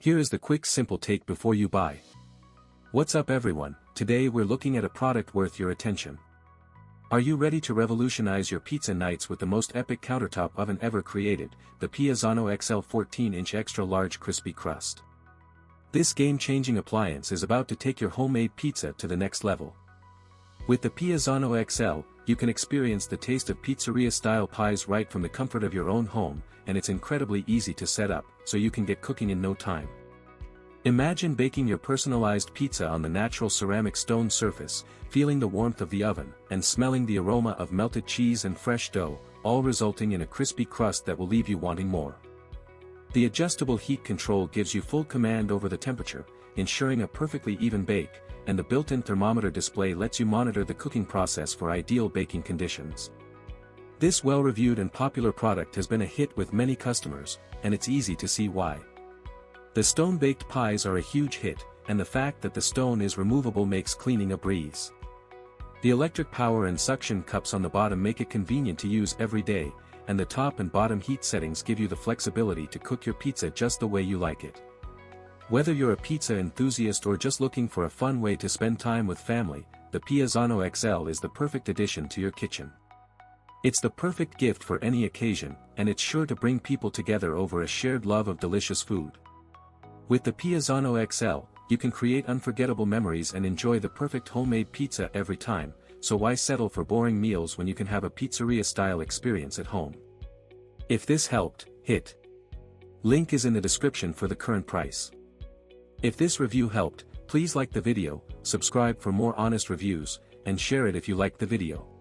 Here is the quick simple take before you buy. What's up everyone, today we're looking at a product worth your attention. Are you ready to revolutionize your pizza nights with the most epic countertop oven ever created, the Piezano XL 14-inch extra large crispy crust? This game-changing appliance is about to take your homemade pizza to the next level. With the Piezano XL, you can experience the taste of pizzeria-style pies right from the comfort of your own home, and it's incredibly easy to set up, so you can get cooking in no time. Imagine baking your personalized pizza on the natural ceramic stone surface, feeling the warmth of the oven, and smelling the aroma of melted cheese and fresh dough, all resulting in a crispy crust that will leave you wanting more. The adjustable heat control gives you full command over the temperature, ensuring a perfectly even bake, and the built-in thermometer display lets you monitor the cooking process for ideal baking conditions. This well-reviewed and popular product has been a hit with many customers, and it's easy to see why. The stone-baked pies are a huge hit, and the fact that the stone is removable makes cleaning a breeze. The electric power and suction cups on the bottom make it convenient to use every day, and the top and bottom heat settings give you the flexibility to cook your pizza just the way you like it. Whether you're a pizza enthusiast or just looking for a fun way to spend time with family, the Piezano XL is the perfect addition to your kitchen. It's the perfect gift for any occasion, and it's sure to bring people together over a shared love of delicious food. With the Piezano XL, you can create unforgettable memories and enjoy the perfect homemade pizza every time, so why settle for boring meals when you can have a pizzeria-style experience at home? If this helped, hit link is in the description for the current price. If this review helped, please like the video, subscribe for more honest reviews, and share it if you liked the video.